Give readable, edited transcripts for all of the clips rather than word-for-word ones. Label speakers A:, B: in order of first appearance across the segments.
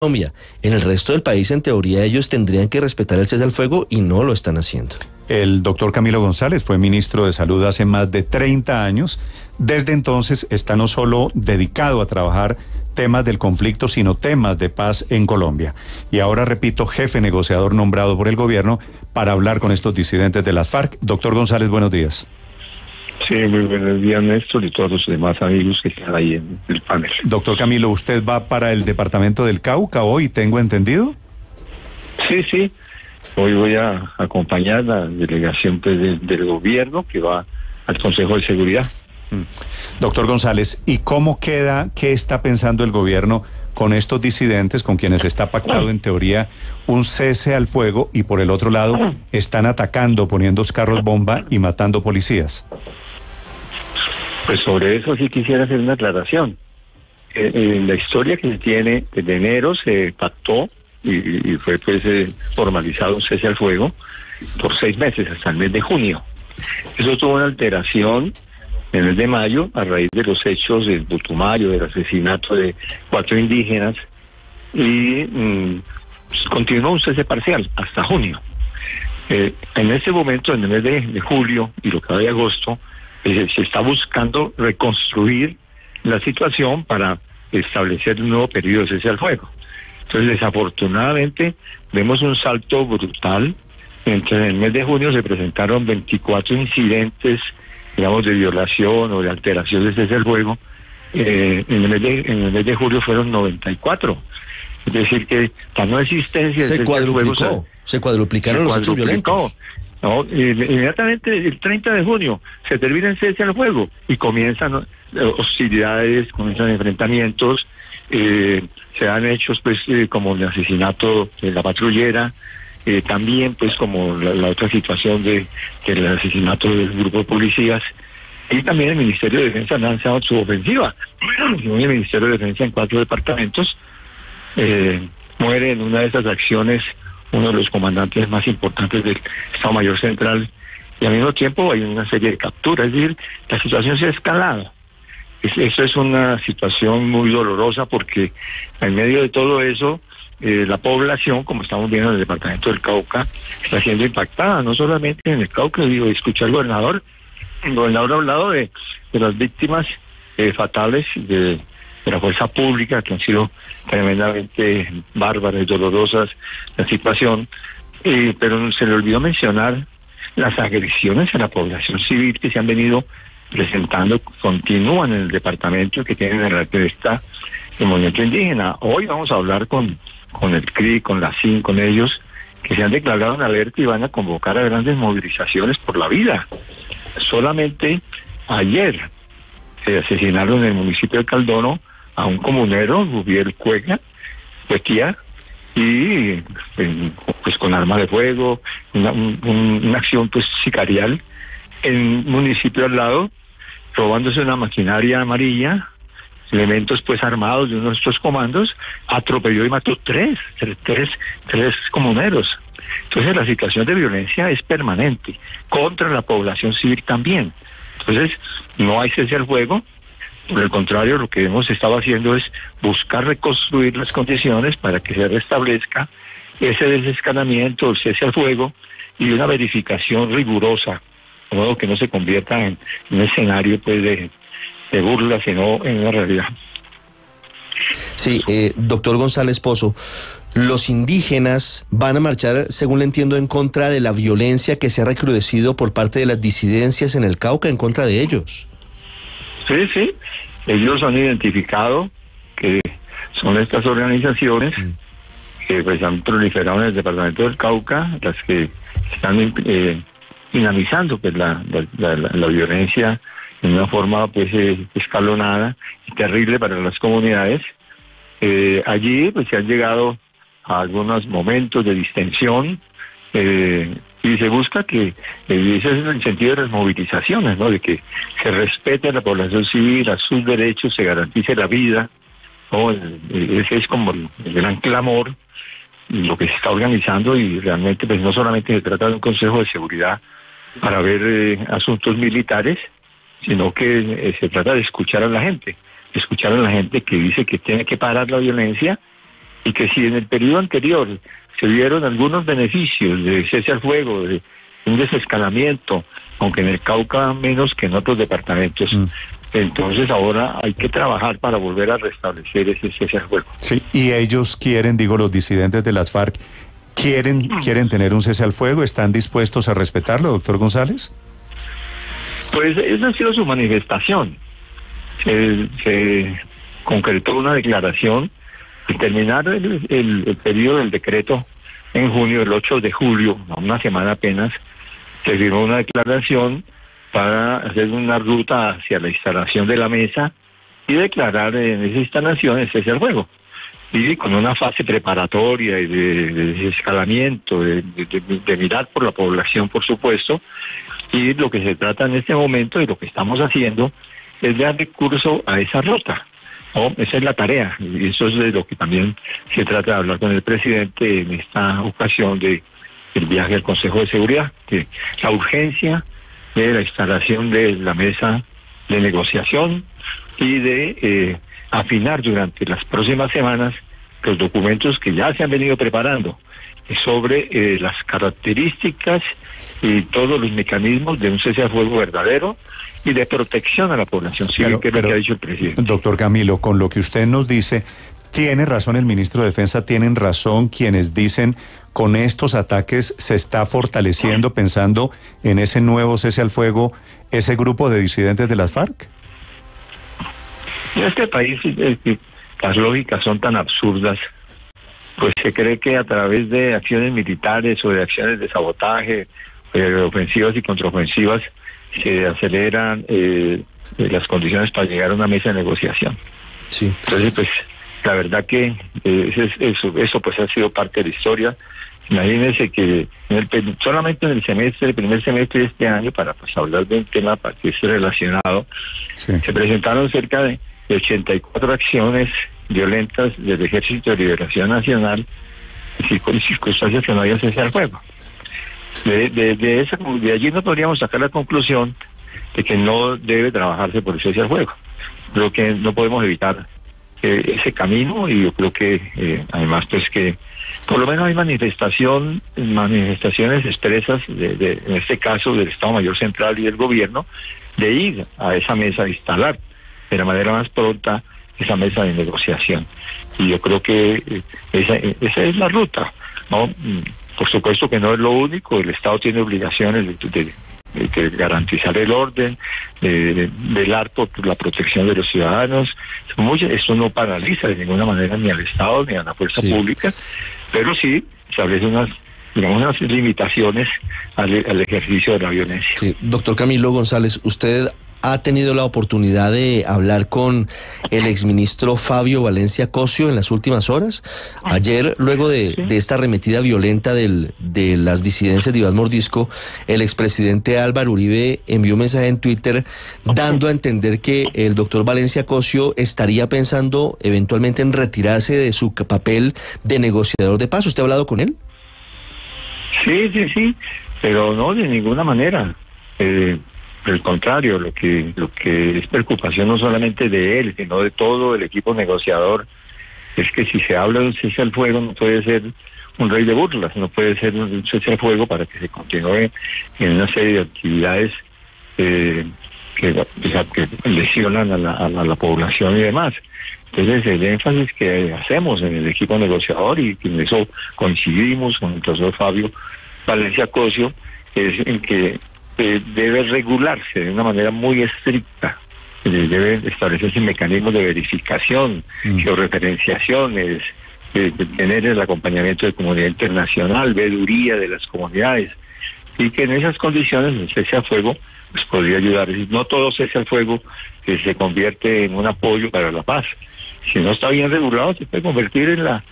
A: Colombia. En el resto del país, en teoría, ellos tendrían que respetar el cese al fuego y no lo están haciendo.
B: El doctor Camilo González fue ministro de Salud hace más de 30 años. Desde entonces está no solo dedicado a trabajar temas del conflicto, sino temas de paz en Colombia. Y ahora, repito, jefe negociador nombrado por el gobierno para hablar con estos disidentes de las FARC. Doctor González, buenos días.
C: Sí, muy buenos días, Néstor, y todos los demás amigos que están ahí en el panel.
B: Doctor Camilo, ¿usted va para el departamento del Cauca hoy, tengo entendido?
C: Sí. Hoy voy a acompañar la delegación del gobierno que va al Consejo de Seguridad.
B: Doctor González, ¿y cómo queda, qué está pensando el gobierno con estos disidentes con quienes está pactado en teoría un cese al fuego y por el otro lado están atacando, poniendo carros bomba y matando policías?
C: Pues sobre eso sí quisiera hacer una aclaración. En la historia que se tiene, desde enero se pactó y fue pues formalizado un cese al fuego por 6 meses hasta el mes de junio. Eso tuvo una alteración en el mes de mayo a raíz de los hechos del Putumayo, del asesinato de 4 indígenas y continuó un cese parcial hasta junio. En ese momento, en el mes de julio y lo que va de agosto, se está buscando reconstruir la situación para establecer un nuevo periodo de cese al fuego. Entonces, desafortunadamente, vemos un salto brutal. En el mes de junio se presentaron 24 incidentes, digamos, de violación o de alteración de cese al fuego. En el mes de julio fueron 94. Es decir, que la no existencia de cese al fuego
A: se cuadruplicaron los hechos violentos.
C: No, inmediatamente el 30 de junio se termina el cese al fuego y comienzan hostilidades, comienzan enfrentamientos, se dan hechos pues como el asesinato de la patrullera, también pues como la otra situación del asesinato del grupo de policías, y también el Ministerio de Defensa ha lanzado su ofensiva. El Ministerio de Defensa en 4 departamentos muere en una de esas acciones uno de los comandantes más importantes del Estado Mayor Central, y al mismo tiempo hay una serie de capturas. Es decir, la situación se ha escalado. Eso es una situación muy dolorosa porque en medio de todo eso, la población, como estamos viendo en el departamento del Cauca, está siendo impactada, no solamente en el Cauca. Escuché al gobernador. El gobernador ha hablado de las víctimas fatales de la fuerza pública, que han sido tremendamente bárbaras y dolorosas la situación, pero se le olvidó mencionar las agresiones a la población civil que se han venido presentando, continúan en el departamento, que tienen en la presta el movimiento indígena. Hoy vamos a hablar con el CRI, con la CIN, con ellos, que se han declarado en alerta y van a convocar a grandes movilizaciones por la vida. Solamente ayer se asesinaron en el municipio de Caldono a un comunero, Rubiel Cuetía, y pues con arma de fuego, una acción pues sicarial en un municipio al lado, robándose una maquinaria amarilla, elementos pues armados de uno de estos comandos, atropelló y mató tres comuneros. Entonces la situación de violencia es permanente, contra la población civil también. Entonces no hay cese al fuego. Por el contrario, lo que hemos estado haciendo es buscar reconstruir las condiciones para que se restablezca ese desescalamiento, el cese al fuego y una verificación rigurosa, de modo que no se convierta en un escenario pues de burla, sino en una realidad.
A: Sí, doctor González Pozo, los indígenas van a marchar, según le entiendo, en contra de la violencia que se ha recrudecido por parte de las disidencias en el Cauca, en contra de ellos.
C: Sí. Ellos han identificado que son estas organizaciones que pues han proliferado en el departamento del Cauca, las que están dinamizando pues la violencia de una forma pues escalonada y terrible para las comunidades. Allí pues se han llegado a algunos momentos de distensión, y se busca que, ese es el sentido de las movilizaciones, ¿no? De que se respete a la población civil, a sus derechos, se garantice la vida, ¿no? Ese es como el gran clamor, lo que se está organizando, y realmente pues no solamente se trata de un Consejo de Seguridad para ver asuntos militares, sino que se trata de escuchar a la gente que dice que tiene que parar la violencia y que si en el periodo anterior se dieron algunos beneficios de cese al fuego, de un desescalamiento, aunque en el Cauca menos que en otros departamentos, entonces ahora hay que trabajar para volver a restablecer ese cese al fuego.
B: Sí, y ellos quieren, digo, los disidentes de las FARC, ¿quieren tener un cese al fuego? ¿Están dispuestos a respetarlo, doctor González?
C: Pues esa ha sido su manifestación. Se concretó una declaración y terminar el periodo del decreto en junio, el 8 de julio, a una semana apenas, se firmó una declaración para hacer una ruta hacia la instalación de la mesa y declarar en esa instalación el cese al fuego. Y con una fase preparatoria y de desescalamiento, de mirar por la población, por supuesto, y lo que se trata en este momento y lo que estamos haciendo es dar recurso a esa ruta. ¿No? Esa es la tarea, y eso es de lo que también se trata de hablar con el presidente en esta ocasión del viaje al Consejo de Seguridad, que la urgencia de la instalación de la mesa de negociación y de afinar durante las próximas semanas los documentos que ya se han venido preparando sobre las características y todos los mecanismos de un cese al fuego verdadero y de protección a la población civil, que es lo que ha dicho el presidente.
B: Doctor Camilo, con lo que usted nos dice, tiene razón el ministro de Defensa, tienen razón quienes dicen con estos ataques se está fortaleciendo, pensando en ese nuevo cese al fuego, ese grupo de disidentes de las FARC.
C: En este país las lógicas son tan absurdas, pues se cree que a través de acciones militares o de acciones de sabotaje, ofensivas y contraofensivas, se aceleran las condiciones para llegar a una mesa de negociación.
A: Sí.
C: Entonces, pues, la verdad que eso pues ha sido parte de la historia. Imagínense que solamente en el primer semestre de este año, para pues hablar de un tema para que esté relacionado, se presentaron cerca de 84 acciones violentas del Ejército de Liberación Nacional en circunstancias que no había cese al fuego. De allí no podríamos sacar la conclusión de que no debe trabajarse por el cese al fuego. Creo que no podemos evitar ese camino, y yo creo que además pues que por lo menos hay manifestaciones expresas en este caso del Estado Mayor Central y del gobierno de ir a esa mesa, a instalar de la manera más pronta esa mesa de negociación. Y yo creo que esa es la ruta, ¿no? Por supuesto que no es lo único, el Estado tiene obligaciones de garantizar el orden, de velar por la protección de los ciudadanos. Esto no paraliza de ninguna manera ni al Estado ni a la fuerza pública, pero sí establece unas limitaciones al ejercicio de la violencia.
A: Sí. Doctor Camilo González, usted ha tenido la oportunidad de hablar con el exministro Fabio Valencia Cosio en las últimas horas. Ayer, luego de esta arremetida violenta de las disidencias de Iván Mordisco, el expresidente Álvaro Uribe envió un mensaje en Twitter dando a entender que el doctor Valencia Cosio estaría pensando eventualmente en retirarse de su papel de negociador de paz. ¿Usted ha hablado con él?
C: Sí, pero no de ninguna manera. Al contrario, lo que es preocupación no solamente de él, sino de todo el equipo negociador, es que si se habla de un cese al fuego no puede ser un rey de burlas, no puede ser un cese al fuego para que se continúe en una serie de actividades que lesionan a la población y demás. Entonces el énfasis que hacemos en el equipo negociador, y en eso coincidimos con el profesor Fabio Valencia Cosio, es en que debe regularse de una manera muy estricta, deben establecerse mecanismos de verificación, georreferenciaciones, de tener el acompañamiento de comunidad internacional, veeduría de las comunidades, y que en esas condiciones el cese al fuego pues podría ayudar. No todo cese al fuego que se convierte en un apoyo para la paz. Si no está bien regulado, se puede convertir en las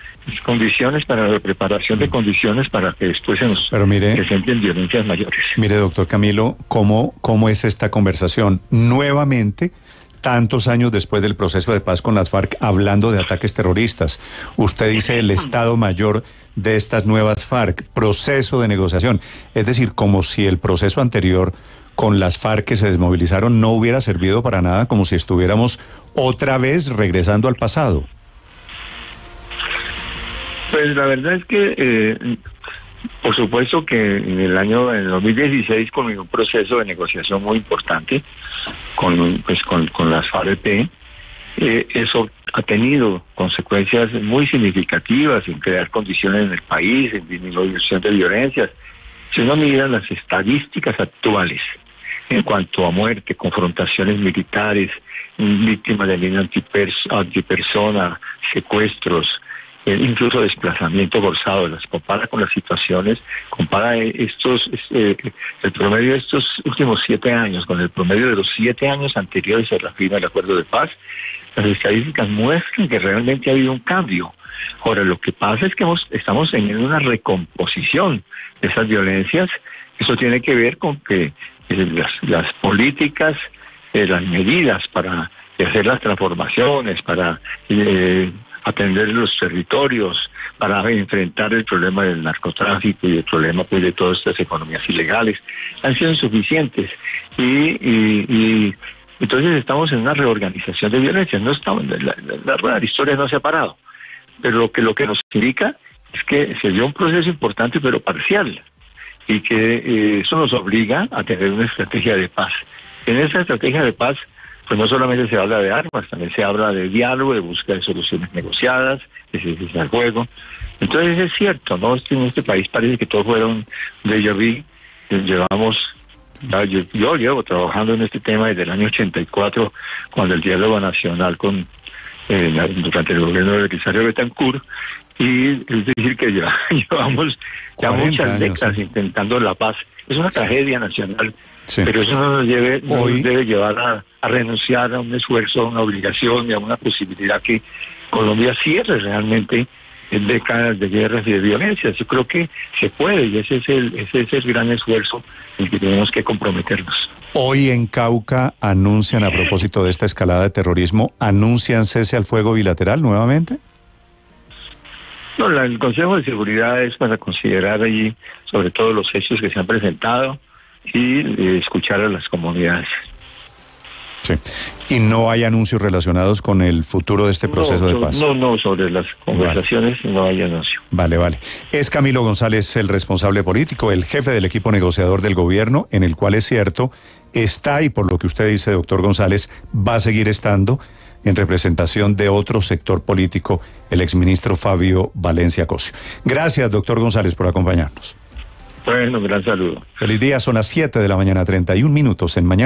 C: condiciones para la preparación de condiciones para que después se nos presenten violencias mayores.
B: Mire, doctor Camilo, ¿cómo es esta conversación? Nuevamente, tantos años después del proceso de paz con las FARC, hablando de ataques terroristas. Usted dice el Estado Mayor de estas nuevas FARC, proceso de negociación. Es decir, como si el proceso anterior con las FARC que se desmovilizaron no hubiera servido para nada, como si estuviéramos otra vez regresando al pasado.
C: Pues la verdad es que, por supuesto que en el 2016 culminó un proceso de negociación muy importante con las FARC. Eso ha tenido consecuencias muy significativas en crear condiciones en el país, en disminución de violencias. Si uno mira las estadísticas actuales en cuanto a muerte, confrontaciones militares, víctimas de mina antipersona, secuestros, incluso desplazamiento forzado, las compara con las situaciones, compara el promedio de estos últimos 7 años con el promedio de los 7 años anteriores a la firma del acuerdo de paz. Las estadísticas muestran que realmente ha habido un cambio. Ahora, lo que pasa es que estamos teniendo una recomposición de esas violencias. Eso tiene que ver con que las políticas, las medidas para hacer las transformaciones, para atender los territorios, para enfrentar el problema del narcotráfico y el problema pues de todas estas economías ilegales, han sido insuficientes. Y entonces estamos en una reorganización de violencia. No estamos, la rueda de la historia no se ha parado. Pero lo que nos indica es que se dio un proceso importante pero parcial, y que eso nos obliga a tener una estrategia de paz. En esa estrategia de paz, pues no solamente se habla de armas, también se habla de diálogo, de búsqueda de soluciones negociadas, de cesar el fuego. Entonces es cierto, ¿no? En este país parece que todo fuera un déjà vu. Yo llevo trabajando en este tema desde el año 84, cuando el diálogo nacional durante el gobierno de Belisario Betancur, y es decir que llevamos ya muchas décadas intentando la paz. Es una tragedia nacional, pero eso no nos debe llevar a renunciar a un esfuerzo, a una obligación y a una posibilidad que Colombia cierre realmente en décadas de guerras y de violencia. Yo creo que se puede, y ese es el gran esfuerzo en el que tenemos que comprometernos.
B: Hoy en Cauca anuncian, a propósito de esta escalada de terrorismo, ¿anuncian cese al fuego bilateral nuevamente?
C: No, el Consejo de Seguridad es para considerar allí sobre todo los hechos que se han presentado y escuchar a las comunidades.
B: Sí. ¿Y no hay anuncios relacionados con el futuro de este proceso de paz?
C: No, sobre las conversaciones no hay anuncio.
B: Vale. Es Camilo González el responsable político, el jefe del equipo negociador del gobierno, en el cual es cierto, está, y por lo que usted dice, doctor González, va a seguir estando en representación de otro sector político, el exministro Fabio Valencia Cosio. Gracias, doctor González, por acompañarnos.
C: Bueno, gran saludo.
B: Feliz día, son las 7 de la mañana, 31 minutos en Mañana.